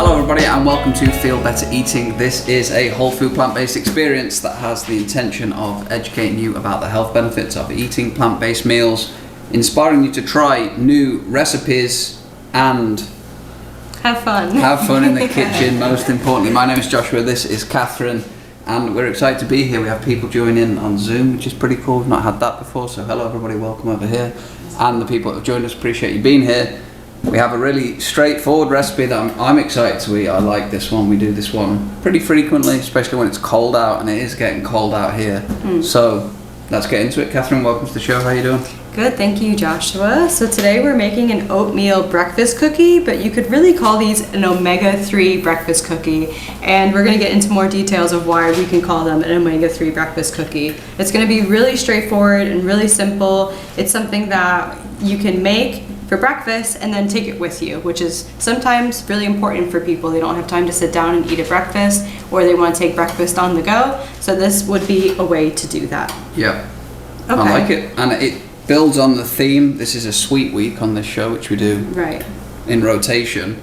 Hello everybody and welcome to Feel Better Eating. This is a whole food plant-based experience that has the intention of educating you about the health benefits of eating plant-based meals, inspiring you to try new recipes and have fun. Have fun in the kitchen, most importantly. My name is Joshua, this is Catherine, and we're excited to be here. We have people joining in on Zoom, which is pretty cool. We've not had that before, so hello everybody, welcome over here. And the people that have joined us, appreciate you being here. We have a really straightforward recipe that I'm excited to eat. I like this one. We do this one pretty frequently, especially when it's cold out, and it is getting cold out here. So let's get into it. Catherine, welcome to the show. How are you doing? Good, thank you, Joshua. So today we're making an oatmeal breakfast cookie, but you could really call these an omega-3 breakfast cookie. And we're going to get into more details of why we can call them an omega-3 breakfast cookie. It's going to be really straightforward and really simple. It's something that you can make for breakfast and then take it with you, which is sometimes really important for people. They don't have time to sit down and eat a breakfast, or they want to take breakfast on the go. So this would be a way to do that. Yeah, okay. I like it. And it builds on the theme. This is a sweet week on this show, which we do in rotation.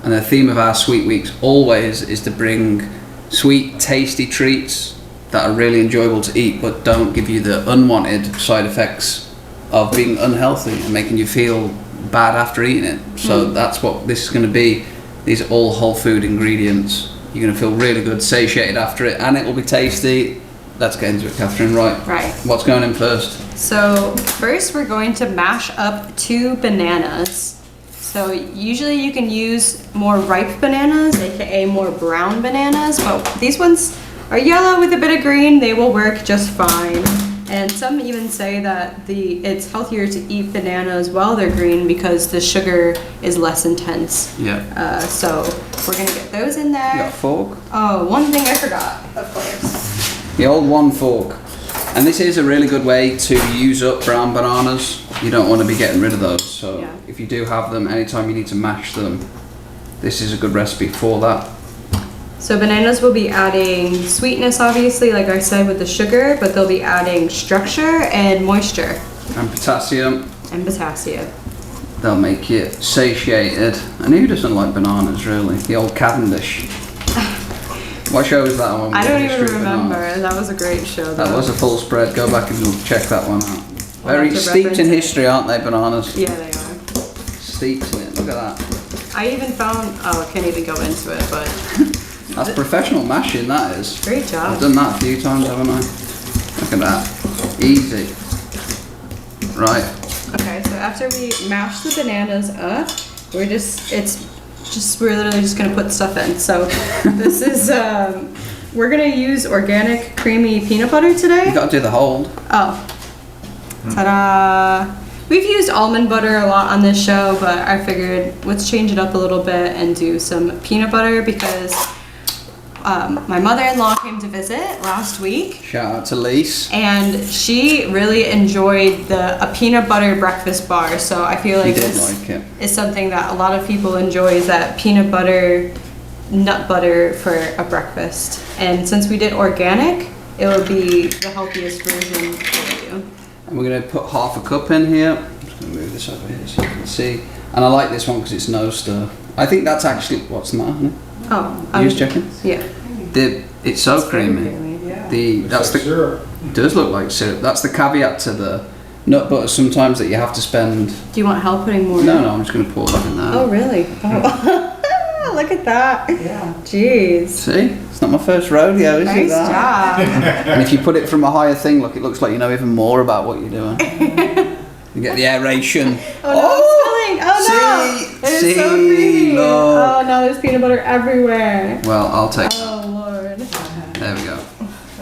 And the theme of our sweet weeks always is to bring sweet, tasty treats that are really enjoyable to eat, but don't give you the unwanted side effects of being unhealthy and making you feel bad after eating it. So that's what this is going to be. These are all whole food ingredients. You're going to feel really good, satiated after it, and it will be tasty. Let's get into it, Catherine. Right. What's going in first? So first we're going to mash up 2 bananas. So usually you can use more ripe bananas, aka more brown bananas, but these ones are yellow with a bit of green. They will work just fine. And some even say that it's healthier to eat bananas while they're green because the sugar is less intense. Yeah. So we're gonna get those in there. You got a fork? Oh, one thing I forgot, of course. The old one fork. And this is a really good way to use up brown bananas. You don't want to be getting rid of those. So if you do have them, anytime you need to mash them, this is a good recipe for that. So bananas will be adding sweetness, obviously, like I said, with the sugar, but they'll be adding structure and moisture. And potassium. And potassium. They'll make you satiated. And who doesn't like bananas, really? The old Cavendish. What show is that one? I don't even remember. That was a great show, though. That was a full spread. Go back and check that one out. Very steeped in history, aren't they, bananas? Yeah, they are. Steeped in it. Look at that. I even found, I can't even go into it, but... That's professional mashing, that is. Great job. I've done that a few times, haven't I? Look at that. Easy. Right. Okay, so after we mash the bananas up, we're literally just gonna put stuff in. So this is, we're gonna use organic creamy peanut butter today. You gotta do the hold. Oh. Ta-da! We've used almond butter a lot on this show, but I figured let's change it up a little bit and do some peanut butter because my mother-in-law came to visit last week. Shout out to Lise. And she really enjoyed a peanut butter breakfast bar. So I feel like this is something that a lot of people enjoy, is that peanut butter, nut butter for a breakfast. And since we did organic, it will be the healthiest version for you. And we're going to put half a cup in here. I'm just going to move this over here so you can see. And I like this one because it's no stir. I think that's actually, what's the matter, honey? Oh. You just checking? Yeah. It's so creamy. Yeah. That's the syrup. It does look like syrup. That's the caveat to the nut butter sometimes, that you have to spend. Do you want help putting more? No, I'm just going to pour that in there. Oh, really? Oh. Look at that. Yeah. Jeez. See? It's not my first rodeo, is it? Nice job. And if you put it from a higher thing, look, it looks like you know even more about what you're doing. You get the aeration. Oh no, it's spilling. Oh no! It is so creamy. Look. Oh no, there's peanut butter everywhere. Well, I'll take Oh Lord. There we go.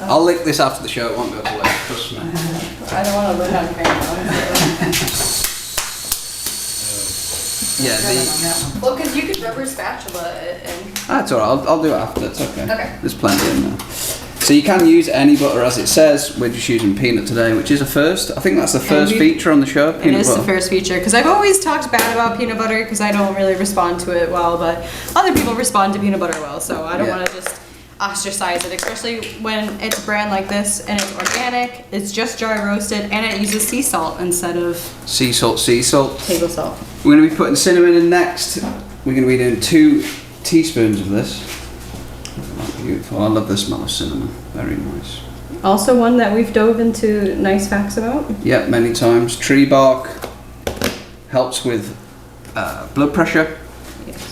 I'll lick this after the show, it won't go to waste, trust me. I don't want to burn on camera. Yeah, Well, because you could rubber spatula it and... That's alright, I'll do it after, it's okay. Okay. There's plenty in there. So you can use any butter as it says. We're just using peanut today, which is a first. I think that's the first feature on the show, peanut butter. It is the first feature, because I've always talked bad about peanut butter because I don't really respond to it well, but other people respond to peanut butter well, so I don't want to just ostracize it, especially when it's a brand like this and it's organic, it's just dry roasted, and it uses sea salt instead of sea salt. Table salt. We're going to be putting cinnamon in next. We're going to be doing 2 teaspoons of this. Oh, beautiful. I love the smell of cinnamon. Very nice. Also one that we've dove into nice facts about. Yep, many times. Tree bark helps with blood pressure. Yes.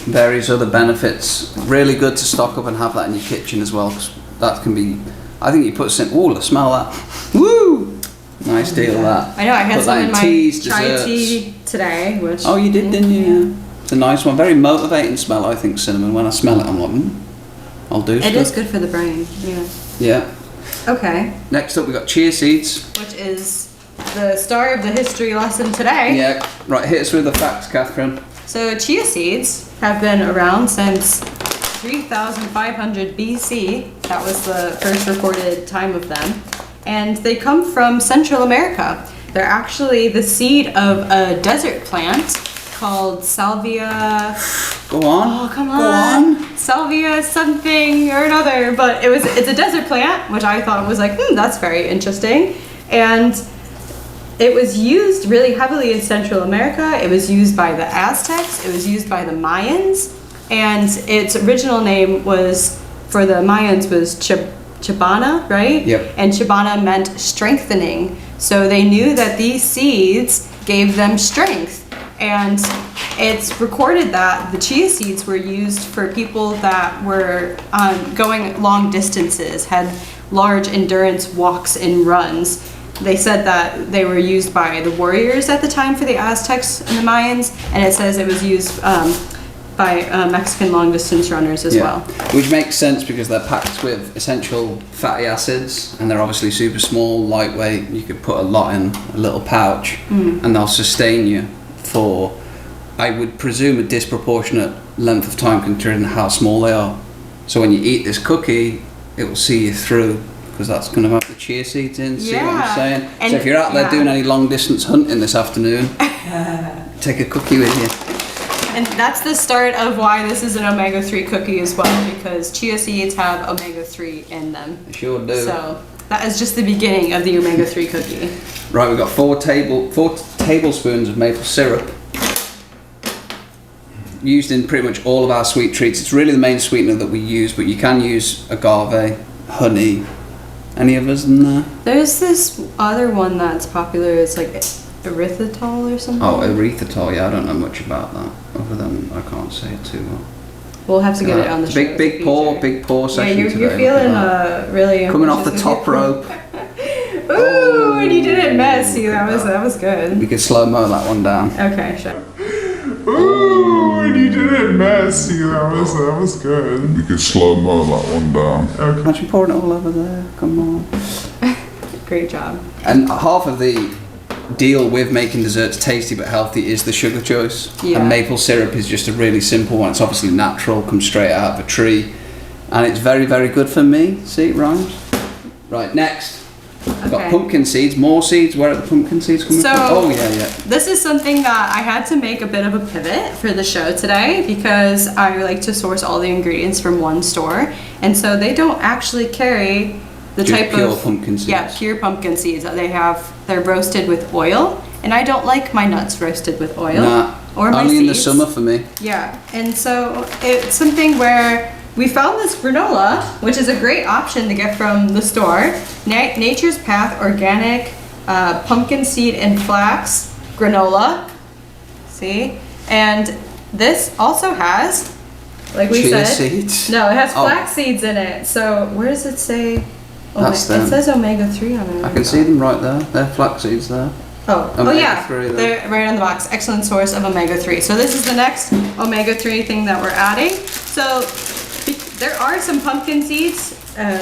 Various other benefits. Really good to stock up and have that in your kitchen as well, because that can be, I think you put some, ooh, smell that. Woo! Nice deal that. I know, I had put some in my teas, chai desserts. tea today, which... Oh, you did, didn't you? Yeah. It's a nice one. Very motivating smell, I think, cinnamon. When I smell it, I'm like, I'll do stuff. It is good for the brain, yeah. Yeah. Okay. Next up, we've got chia seeds. Which is the star of the history lesson today. Yeah. Right, hit us with the facts, Catherine. So chia seeds have been around since 3,500 BC. That was the first recorded time of them. And they come from Central America. They're actually the seed of a desert plant called Salvia. Go on. Oh, come on. Go on. Salvia something or another, but it's a desert plant, which I thought was like, that's very interesting. And it was used really heavily in Central America. It was used by the Aztecs. It was used by the Mayans. And its original name was, for the Mayans, was Chibana, right? Yep. And Chibana meant strengthening. So they knew that these seeds gave them strength. And it's recorded that the chia seeds were used for people that were going long distances, had large endurance walks and runs. They said that they were used by the warriors at the time for the Aztecs and the Mayans, and it says it was used by Mexican long distance runners as well. Which makes sense because they're packed with essential fatty acids and they're obviously super small, lightweight. You could put a lot in a little pouch and they'll sustain you for, I would presume, a disproportionate length of time considering how small they are. So when you eat this cookie, it will see you through because that's going to have the chia seeds in. See what I'm saying? And so if you're out there doing any long distance hunting this afternoon, take a cookie with you. And that's the start of why this is an omega-3 cookie as well, because chia seeds have omega-3 in them. They sure do. So that is just the beginning of the omega-3 cookie. Right, we've got 4 tablespoons of maple syrup. Used in pretty much all of our sweet treats. It's really the main sweetener that we use, but you can use agave, honey. Any of us in there? There's this other one that's popular. It's like erythritol or something. Oh, erythritol. Yeah, I don't know much about that. Other than I can't say it too well. We'll have to get it on the show. Big pour session you're today. You're feeling really coming off the top rope. Ooh, and you did it messy. That was good. We could slow-mo that one down. Okay, sure. Ooh, and you did it messy. That was good. We could slow-mo that one down. Okay. Imagine pouring it all over there. Come on. Great job. And half of the deal with making desserts tasty but healthy is the sugar choice. Yeah. And maple syrup is just a really simple one. It's obviously natural, comes straight out of a tree, and it's very, very good for me. See, it rhymes. Right, next. We've got pumpkin seeds, more seeds. Where are the pumpkin seeds coming from? Oh, yeah. This is something that I had to make a bit of a pivot for the show today because I like to source all the ingredients from one store. And so they don't actually carry the just type pure of pumpkin seeds. Yeah, pure pumpkin seeds. They're roasted with oil, and I don't like my nuts roasted with oil. Nah, or my only seeds. in the summer for me. Yeah, and so it's something where we found this granola, which is a great option to get from the store. Nature's Path Organic Pumpkin Seed and Flax Granola. See? And this also has, like we chia said, seeds. No, it has flax seeds in it. So where does it say? That's them. It says omega-3 on it. I can see them right there. They're flax seeds there. Oh yeah, they're right on the box. Excellent source of omega-3. So this is the next omega-3 thing that we're adding. So there are some pumpkin seeds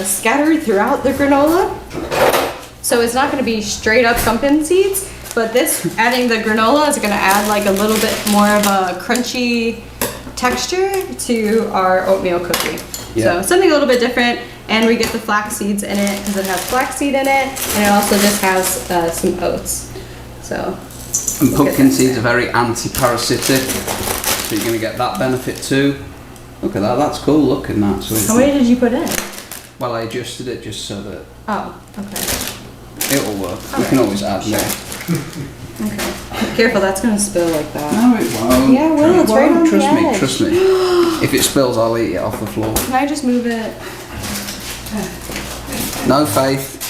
scattered throughout the granola. So it's not going to be straight up pumpkin seeds, but this, adding the granola is going to add like a little bit more of a crunchy texture to our oatmeal cookie. Yeah. So something a little bit different, and we get the flax seeds in it because it has flaxseed in it, and it also just has some oats. So. And pumpkin seeds are very anti-parasitic, so you're going to get that benefit too. Look at that, that's cool looking that. So how many did you put in? Well, I adjusted it just so that... Oh, okay. It'll work. We can always add more. Okay. Careful, that's gonna spill like that. No, it won't. Yeah, it will. It's right on the edge. Trust me. If it spills, I'll eat it off the floor. Can I just move it? No faith.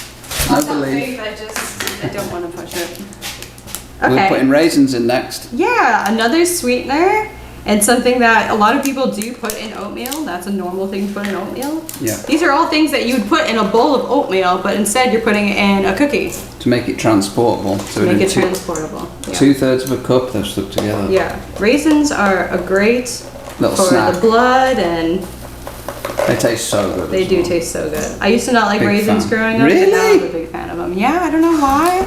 No Not belief. I don't want to push it. Okay. We're putting raisins in next. Yeah, another sweetener. And something that a lot of people do put in oatmeal. That's a normal thing to put in oatmeal. Yeah. These are all things that you would put in a bowl of oatmeal, but instead you're putting it in a cookie. To make it transportable. So To make it transportable. Yeah. 2/3 of a cup, they're stuck together. Yeah. Raisins are a great Little for snack. the blood, and They taste so good. they as do well. taste so good. I used to not like Big raisins fan. growing up, but now Really? I'm a big fan of them. Yeah, I don't know why.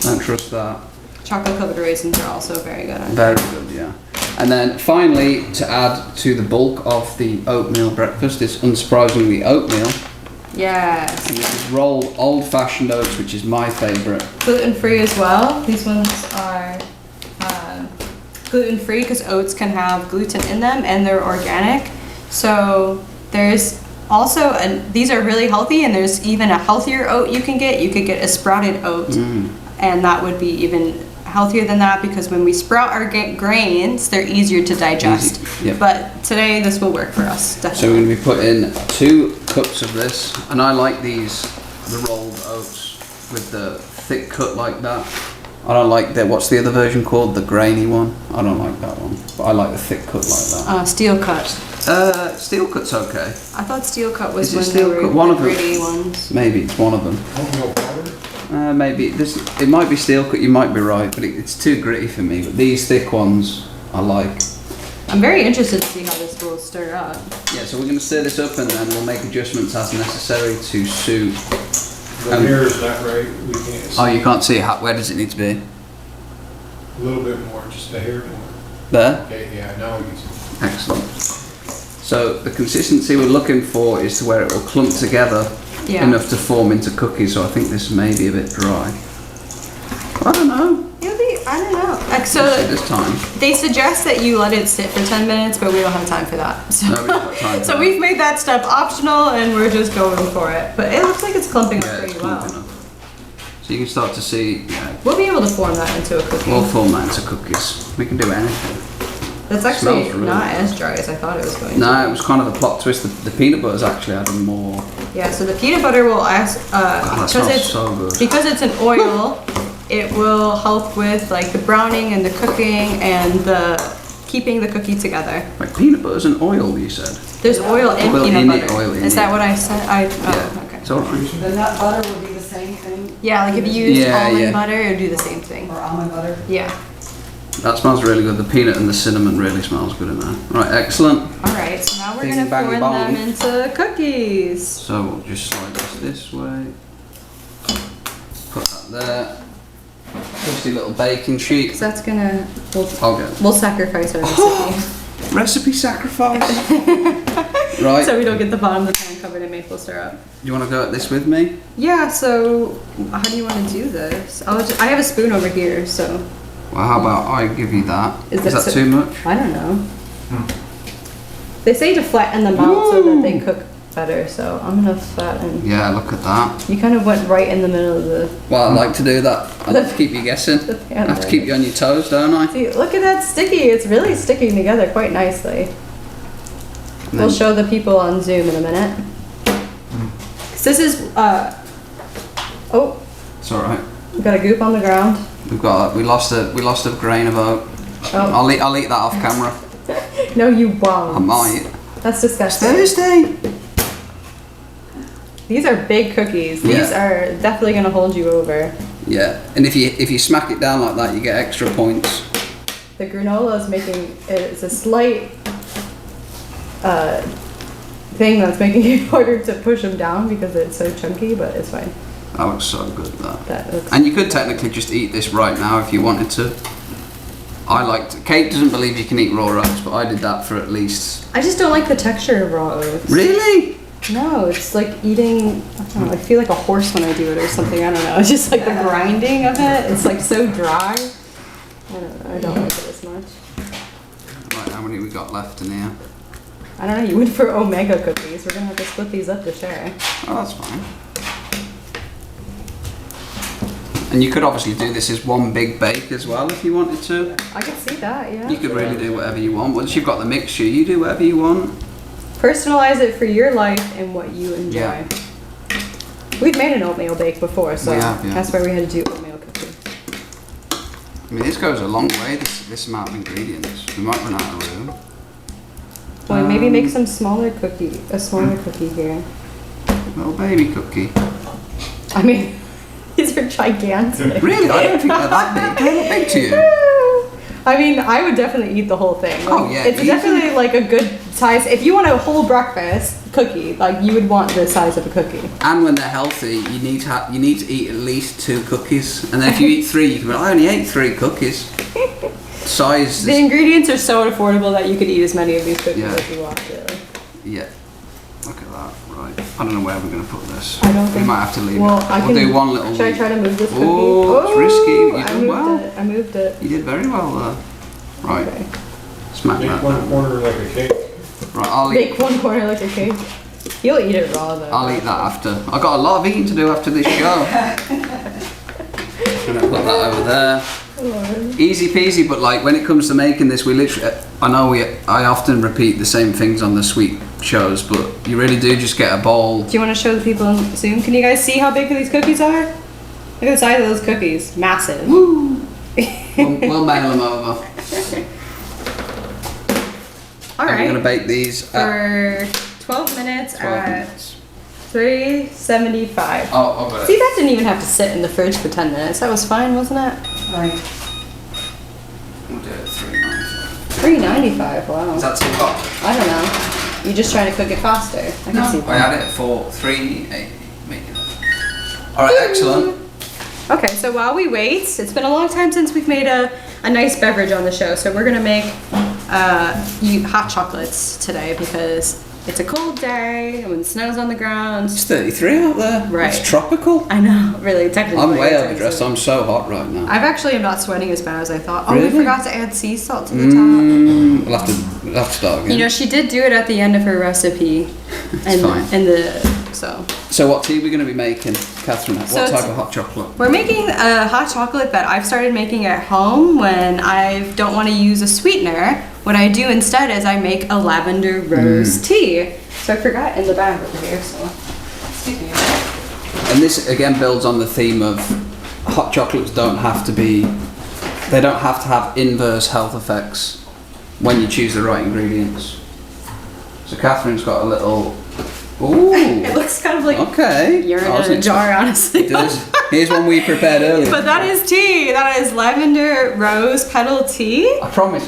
Don't trust that. Chocolate covered raisins are also very good. Very good, yeah. And then finally, to add to the bulk of the oatmeal breakfast is unsurprisingly oatmeal. Yes. And this is rolled old-fashioned oats, which is my favourite. Gluten free as well. These ones are gluten free because oats can have gluten in them and they're organic. So there's also, and these are really healthy, and there's even a healthier oat you can get. You could get a sprouted oat, and that would be even healthier than that because when we sprout our grains, they're easier to digest. Easy, yeah. But today this will work for us, So definitely. we're going to be putting 2 cups of this, and I like these, the rolled oats with the thick cut like that. I don't like the, what's the other version called? The grainy one? I don't like that one, but I like the thick cut like that. Steel cut. Steel cut's okay. I thought steel cut was Is it when steel they were cut? One the of them. gritty ones. Maybe it's one of them. Oatmeal powder? Maybe this. It might be steel cut. You might be right, but it's too gritty for me. But these thick ones, I like. I'm very interested to see how this will stir up. Yeah, so we're going to stir this up, and then we'll make adjustments as necessary to suit. The mirror's not right. We can't see. Oh, you can't see it. Where does it need to be? A little bit more, just a hair more. There. Okay, yeah, now we can see. Excellent. So the consistency we're looking for is to where it will clump together Yeah. enough to form into cookies. So I think this may be a bit dry. I don't know. It'll be, I don't know. So This time. they suggest that you let it sit for 10 minutes, but we don't have time for that. So, No, we don't have time for so that. we've made that step optional and we're just going for it. But it looks like it's clumping Yeah, up it's pretty well. clumping up. So you can start to see. Yeah, We'll be able to form that into a cookie. we'll form that into cookies. We can do anything. That's actually smells really not good. as dry as I thought it was going to. No, it was kind of a plot twist. The peanut butter's actually added more. Yeah, so the peanut butter will That because smells it's so good. because it's an oil, it will help with like the browning and the cooking and the keeping the cookie together. Like peanut butter's an oil, you said. There's oil in Oil peanut in it, butter. oil in Is that it. what I said? Yeah, Okay. it's alright. The nut butter would be the same thing, Yeah, like if you use Yeah, almond yeah. butter, it would do the same thing. or almond butter. Yeah. That smells really good. The peanut and the cinnamon really smells good in there. Right, excellent. All right, so now we're Bing, gonna bang, form bong. them into cookies. So we'll just slide this way. Put that there. Tasty little baking sheet. So that's gonna I'll get we'll sacrifice our recipe recipe sacrifice. Right. so we don't get the bottom of the pan covered in maple syrup. You want to go at this with me? Yeah. So how do you want to do this? I have a spoon over here, so Well, how about I give you that? Is Is that that so- too much? I don't know. They say to flatten them out so that they cook better. So I'm gonna flatten. Yeah, look at that. You kind of went right in the middle of the. Well, I like to do that. I like to keep you guessing. I have to keep you on your toes, don't I? See, look at that sticky. It's really sticking together quite nicely. And We'll then- show the people on Zoom in a minute. 'Cause this is, oh, It's all right. we got a goop on the ground. We lost a grain of oat. Oh, I'll eat that off camera. no, you won't. I might. That's disgusting. Thursday. These are big cookies. These Yeah. are definitely gonna hold you over. Yeah, and if you smack it down like that, you get extra points. The granola is making, it's a slight thing that's making it harder to push them down because it's so chunky, but it's fine. That looks so good, that. That looks, And you could technically just eat this right now if you wanted to. Kate doesn't believe you can eat raw oats, but I did that for at least. I just don't like the texture of raw oats. Really? No, it's like eating, I don't know, I feel like a horse when I do it or something, I don't know. It's just like the grinding of it, it's like so dry. I don't know, I don't like it as much. Right, how many we got left in here? I don't know, you went for Omega cookies. We're gonna have to split these up to share. Oh, that's fine. And you could obviously do this as one big bake as well if you wanted to. I could see that, yeah. You could really do whatever you want. Once you've got the mixture, you do whatever you want. Personalize it for your life and what you enjoy. Yeah. We've made an oatmeal bake before, so We have, yeah. that's why we had to do oatmeal cookie. I mean, this goes a long way, this amount of ingredients. We might run out of room. Well, maybe make some smaller cookie, a smaller cookie here. Little baby cookie. I mean, these are gigantic. Really? I don't think they're that big. They look big to you. I mean, I would definitely eat the whole thing. Like, Oh, yeah, it's easy. definitely like a good size. If you want a whole breakfast cookie, like you would want the size of a cookie. And when they're healthy, you need to eat at least 2 cookies. And then if you eat 3, you can be like, I only ate 3 cookies. Size. The ingredients are so affordable that you could eat as many of these cookies Yeah. as you want, really. Yeah. Look at that. Right. I don't know where we're going to put this. I don't We think. might have to leave Well, it. I We'll can do one little. Should I try to move this cookie? Oh, it's risky. You I did moved well. it. I moved it. You did very well there. Right. Okay. Smack Make that one down. corner like a cake. Right. I'll eat. Bake one corner like a cake. You'll eat it raw though. I'll eat that after. I've got a lot of eating to do after this show. Gonna put that over there. Easy peasy, but like when it comes to making this, we literally, I often repeat the same things on the sweet shows, but you really do just get a bowl. Do you want to show the people on Zoom? Can you guys see how big these cookies are? Look at the size of those cookies. Massive. Woo! We'll mail them over. All And we're right. gonna bake these at For 12 minutes 12 at minutes. 375. Oh, over See, it. that didn't even have to sit in the fridge for 10 minutes. That was fine, wasn't it? Right. We'll do it at 395. 395, wow. Is that too hot? I don't know. You're just trying to cook it faster. I can see I that. had it for 380. Alright, excellent. Okay, so while we wait, it's been a long time since we've made a nice beverage on the show, so we're gonna make hot chocolates today because it's a cold day and when the snow's on the ground. It's 33 out there. Right. It's tropical. I know, really, technically. I'm way it's overdressed. I'm so hot right now. I've actually am not sweating as bad as I thought. Oh, Really? we forgot to add sea salt to the top. We'll have to start again. You know, she did do it at the end of her recipe. It's fine. So what tea are we going to be making, Catherine? So What type it's- of hot chocolate? we're making a hot chocolate that I've started making at home when I don't want to use a sweetener. What I do instead is I make a lavender rose tea. So I forgot in the bag over here, so excuse me. And this again builds on the theme of hot chocolates they don't have to have inverse health effects when you choose the right ingredients. So Catherine's got a little, ooh, It looks kind of like okay. urine I was in a jar, honestly. It does. Here's one we prepared earlier. But that is tea. That is lavender rose petal tea. I promise.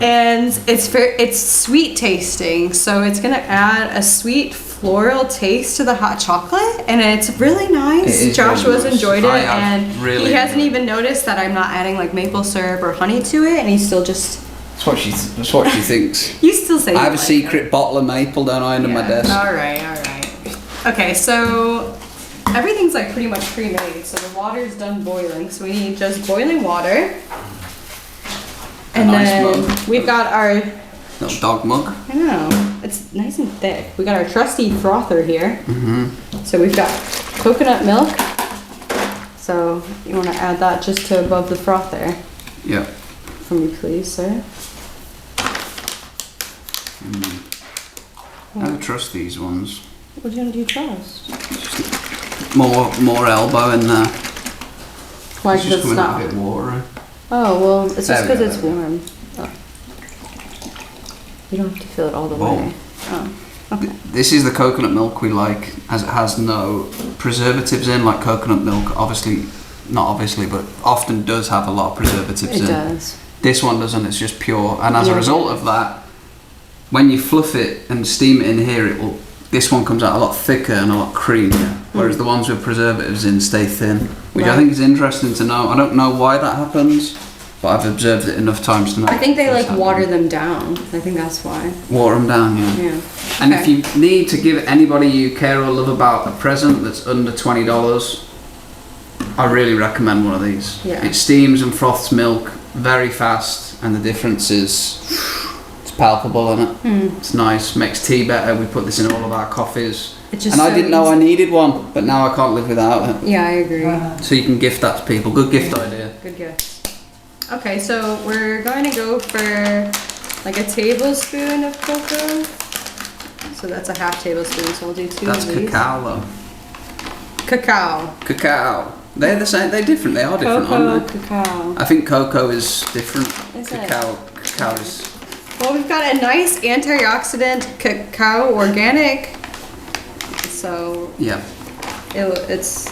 And it's sweet tasting, so it's gonna add a sweet floral taste to the hot chocolate, and it's really nice. It is Joshua's really nice. enjoyed it, I have and really he hasn't enjoyed it. even noticed that I'm not adding like maple syrup or honey to it, and he's still just. That's what she thinks. You still say. I have a like secret bottle of maple down under my desk. All right. Okay, so everything's like pretty much pre-made. So the water's done boiling, so we need just boiling water. And nice then mug. we've got our. Little dog mug. I know, it's nice and thick. We got our trusty frother here. So we've got coconut milk. So you want to add that just to above the frother Yeah. for me, please, sir. I don't trust these ones. What do you trust? More elbow in there. Why? It's Because just it's coming out not. a bit watery. Oh well, it's just There we because go, it's there we go. warm. Oh. You don't have to fill it all the Whoa. way. Oh. Okay. This is the coconut milk we like, as it has no preservatives in, like coconut milk. Not obviously, but often does have a lot of preservatives It in. does. This one doesn't. It's just pure, and as a Yeah. result of that, when you fluff it and steam it in here, this one comes out a lot thicker and a lot creamier, whereas the ones with preservatives in stay thin, which I Right. think is interesting to know. I don't know why that happens, but I've observed it enough times to know. I think they what's like happening. water them down. I think that's why. Water them down, yeah. Yeah. And Okay. if you need to give anybody you care or love about a present that's under $20, I really recommend one of these. Yeah. It steams and froths milk very fast, and the difference is it's palpable in it. It's nice, makes tea better. We put this in all of our coffees. It's just And I so didn't know I easy. needed one, but now I can't live without it. Yeah, I agree. So you can gift that to people. Good gift idea. Good guess. Okay, so we're going to go for like a tablespoon of cocoa. So that's a half tablespoon, so I'll do 2 That's of these. cacao though. Cacao. Cacao. They're the same. They're different. They are different, aren't they? Cacao. I think cocoa is different. Is it? Cacao is. Well, we've got a nice antioxidant cacao organic. So Yeah. it's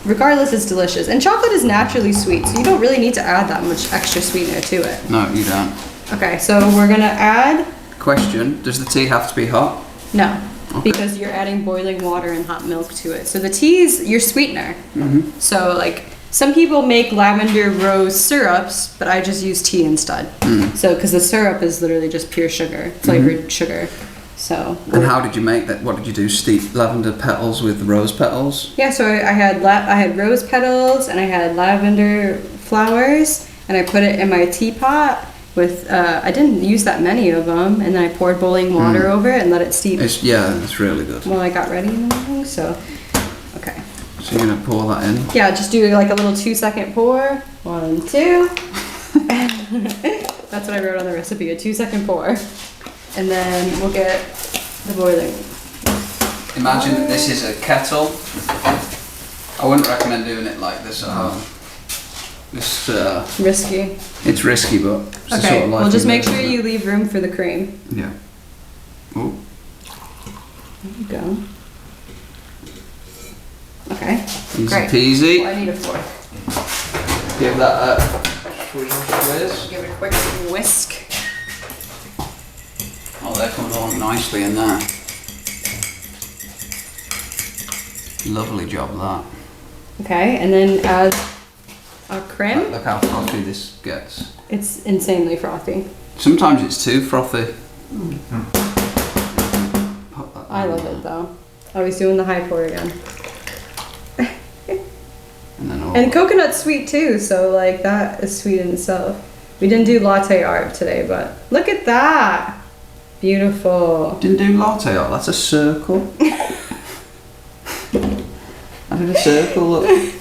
regardless, it's delicious. And chocolate is naturally sweet, so you don't really need to add that much extra sweetener to it. No, you don't. Okay, so we're gonna add. Question: does the tea have to be hot? No, Okay. because you're adding boiling water and hot milk to it. So the tea is your sweetener. Mm-hmm. So like some people make lavender rose syrups, but I just use tea instead. So because the syrup is literally just pure sugar, flavored sugar. So. And how did you make that? What did you do? Steep lavender petals with rose petals? Yeah, so I had rose petals and I had lavender flowers, and I put it in my teapot with I didn't use that many of them, and then I poured boiling water over it and let it steep It's really good. while I got ready and everything. So, okay. So you're gonna pour that in. Yeah, just do like a little 2-second pour. 1, 2. That's what I wrote on the recipe, a 2-second pour. And then we'll get the boiling. Imagine that this is a kettle. I wouldn't recommend doing it like this at home. This Risky. it's risky, but it's the Okay, sort of life well just we make live, sure isn't you it? leave room for the cream. Yeah. Oh, There you go. Okay, easy great. peasy. Well, I need a fork. Give that a whiz. Give it a quick whisk. Oh, they're coming along nicely in there. Lovely job that. Okay, and then add our creme. Look how frothy this gets. It's insanely frothy. Sometimes it's too frothy. Put that I on love there. it though. I was doing the high pour again. And then And coconut's sweet too, so like that is sweet in itself. We didn't do latte art today, but look at that. Beautiful. didn't do latte art. That's a circle. I did a circle. Look.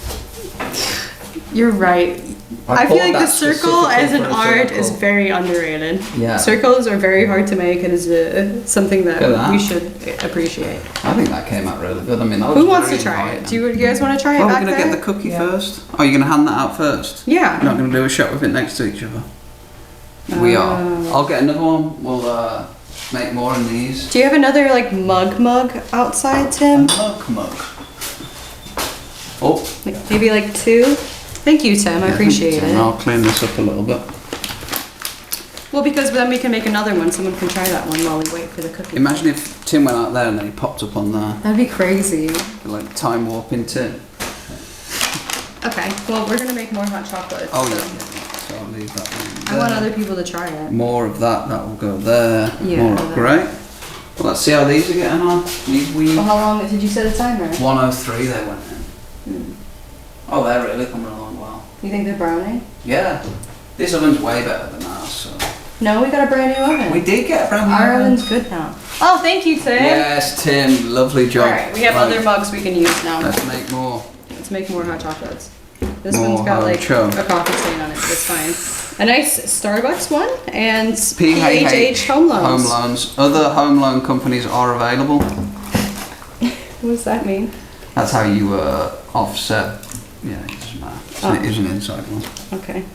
You're right. I feel poured like the that circle as an specifically for a art circle. is very underrated. Yeah. Circles are very hard to make and is something Look at that that. we should appreciate. I think that came out really good. I mean, that was Who wants to very try it? inviting. Do you guys want to try it Oh, we're back gonna there? get the cookie first. Oh, you're gonna hand that out first. Yeah. You're not gonna do a shot with it next to each other. We are. Oh. I'll get another one. We'll make more in these. Do you have another like mug outside, Tim? Mug. Oh. Like, maybe like 2? Thank you, Tim. I appreciate And it. I'll clean this up a little bit. Well, because then we can make another one. Someone can try that one while we wait for the cookie. Imagine if Tim went out there and then he popped up on there. That'd be crazy. Like time warping Tim. Okay, well, we're gonna make more hot chocolate. Oh so yeah. So I'll leave that one. I want there. other people to try it. More of that will go there. Yeah, More, that- great. Well, let's see how these are getting on. Well, how long did you set a timer? 103 they went in. Oh, they're really coming along well. You think they're browning? Yeah. This oven's way better than ours, so. No, we got a brand new oven. We did get a brand new Our oven. oven's good now. Oh, thank you, Tim. Yes, Tim. Lovely job. All right, we have Right, other mugs we can use now. Let's make more. Let's make more hot chocolates. This More one's got like hot a coffee stain on it, but it's fine. A nice Starbucks one and PHH PHH home loans. Home loans. Other home loan companies are available. What does that mean? That's how you offset. Yeah, it doesn't matter. Oh. It is an inside one. Okay.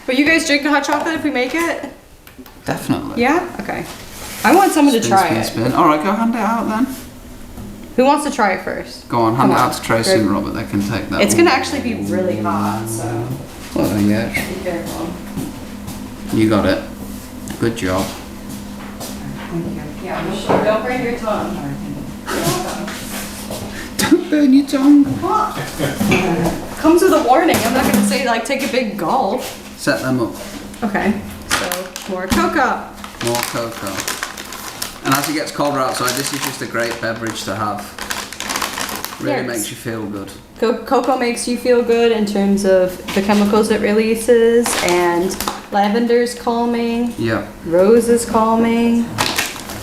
But you guys drink hot chocolate if we make it? Definitely. Yeah? Okay. I want someone to try it. Spin. All right, go hand it out then. Who wants to try it first? Go on, hand Come it on. out to Tracy and Robert. They can take that. It's one. gonna actually be really hot, so Well, yeah, be careful. you got it. Good job. Yeah, I'm sure. Don't break your tongue. Don't burn your tongue. Comes with a warning. I'm not gonna say like take a big gulp. Set them up. Okay. So more cocoa. More cocoa. And as it gets colder outside, this is just a great beverage to have. Really Yes. makes you feel good. Cocoa makes you feel good in terms of the chemicals it releases, and lavender's calming, Yeah. rose is calming.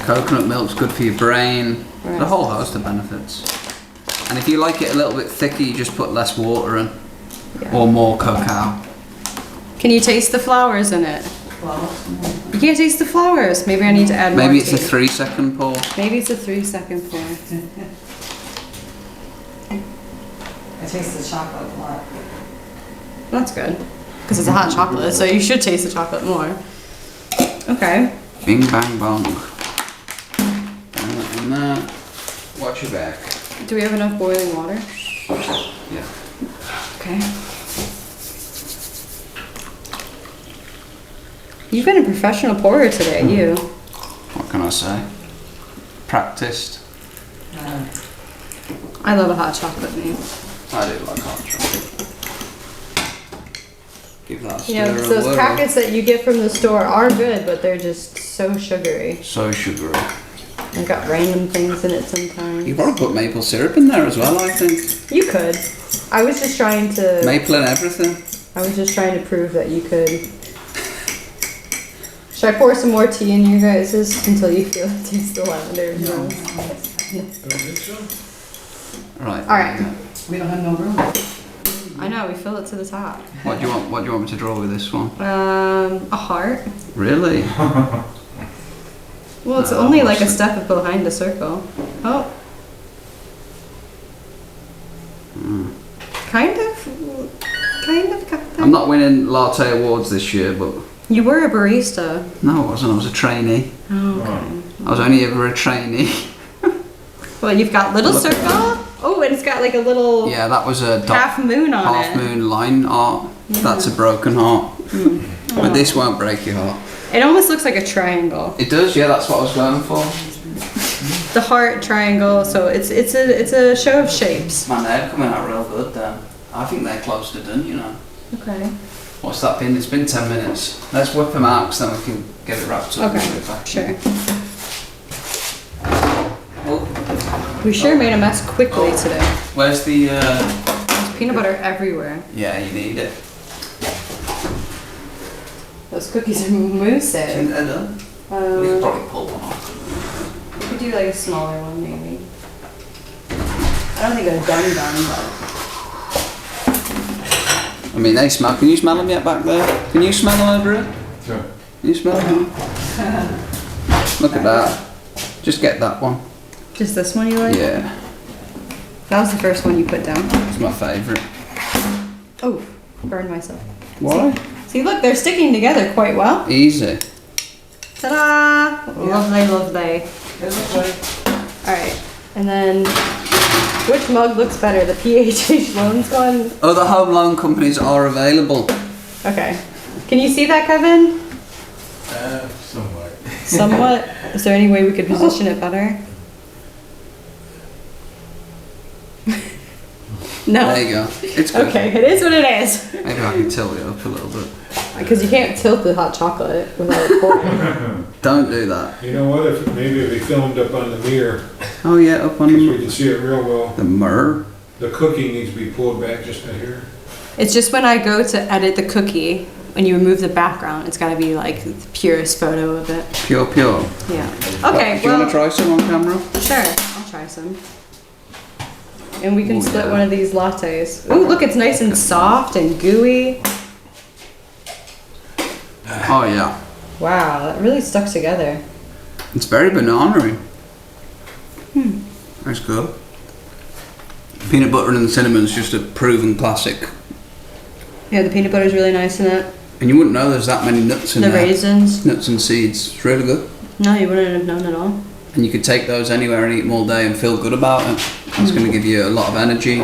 Coconut milk's good for your brain. Right. A whole host of benefits. And if you like it a little bit thicker, you just put less water in. Yeah. Or more cacao. Can you taste the flowers in it? You can't taste the flowers. Maybe I need to add more. Maybe it's a tea. 3-second pour. Maybe it's a 3-second pour. I taste the chocolate a lot. That's good. Because it's a hot chocolate, so you should taste the chocolate more. Okay. Bing bang bong. And that. Watch your back. Do we have enough boiling water? Yeah. Okay. You've been a professional pourer today, you. What can I say? Practiced. I love a hot chocolate, mate. I do like hot chocolate. Give that a stir. Yeah, those packets that you get from the store are good, but they're just so sugary. So sugary. I've got random things in it sometimes. You probably put maple syrup in there as well, I think. You could. I was just trying to. Maple and everything. I was just trying to prove that you could. Should I pour some more tea in you guys' until you feel it taste the lavender? Right. All right. We don't have no room. I know, we fill it to the top. What do you want? What do you want me to draw with this one? A heart. Really? Well, it's only like a step behind the circle. Oh. Kind of. I'm not winning latte awards this year, but You were a barista. no, I wasn't. I was a trainee. Oh, okay. I was only ever a trainee. Well, you've got little Look at circle. Oh, and it's got like a little Yeah, that was a half moon on half it. moon line art. That's a broken heart. But this won't break your heart. It almost looks like a triangle. It does, yeah. That's what I was going for. The heart triangle. So it's a show of shapes. Man, they're coming out real good then. I think they're close to done, you know. Okay. What's that been? It's been 10 minutes. Let's whip them out because then we can get it wrapped up. Okay. Sure. Oh, We sure made a mess quickly today. where's the... There's peanut butter everywhere. Yeah, you need it. Those cookies are mousse. Think they're done? We could probably pull one off. We could do like a smaller one maybe. I don't think they're done, but. I mean, they smell. Can you smell them yet back there? Can you smell them over here? Sure. Can you smell them? Look at that. Just get that one. Just this one you like? Yeah, That was the first one you put down. it's my favourite. Oh, burned myself. Why? See, look, they're sticking together quite well. Easy. Ta-da! Lovely. Alright, and then which mug looks better, the PHH Loans one? Other home loan companies are available. Okay. Can you see that, Kevin? Somewhat. Somewhat. Is there any way we could position it better? No. There you go. It's good. Okay, it is what it is. Maybe I can tilt it up a little bit. Because you can't tilt the hot chocolate without it pouring. Don't do that. You know what, if maybe they filmed up on the mirror, Oh yeah, up on so we the, can see it real well. the mirror. The cookie needs to be pulled back just a hair. It's just when I go to edit the cookie, when you remove the background, it's got to be like the purest photo of it. Pure. Yeah. Okay, Do you want well, to try some on camera? sure. I'll try some. And we can Ooh, split yeah. one of these lattes. Ooh, look, it's nice and soft and gooey. Oh yeah. Wow, that really stuck together. It's very banana-y. That's good. Peanut butter and cinnamon is just a proven classic. Yeah, the peanut butter is really nice in it. And you wouldn't know there's that many nuts in The there. raisins. Nuts and seeds. It's really good. No, you wouldn't have known at all. And you could take those anywhere and eat them all day and feel good about it. It's going to give you a lot of energy,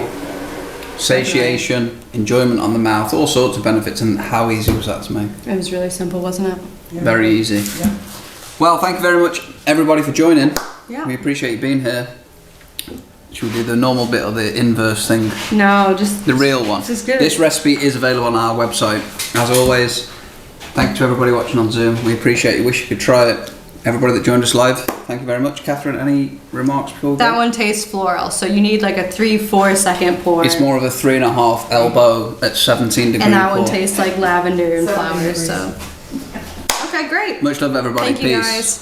satiation, enjoyment on the mouth, all sorts of benefits. And how easy was that to make? It was really simple, wasn't it? Very easy. Yeah. Well, thank you very much, everybody, for joining. Yeah. We appreciate you being here. Should we do the normal bit or the inverse thing? No, just The real one. This is good. This recipe is available on our website. As always, thank you to everybody watching on Zoom. We appreciate it. Wish you could try it. Everybody that joined us live, thank you very much. Catherine, any remarks before we that go? one tastes floral, so you need like a 3-4 second pour. It's more of a 3.5 elbow at 17 degrees. and that one pour. tastes like lavender and 17 flowers. degrees. So, okay, great. Much love, everybody. Thank you Peace.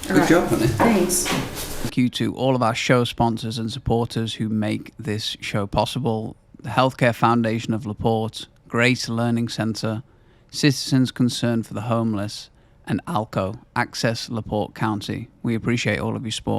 guys. Good job, honey. Thanks. Thank you to all of our show sponsors and supporters who make this show possible. The Healthcare Foundation of LaPorte, Grace Learning Center, Citizens Concerned for the Homeless, and ALCO, Access LaPorte County. We appreciate all of your support.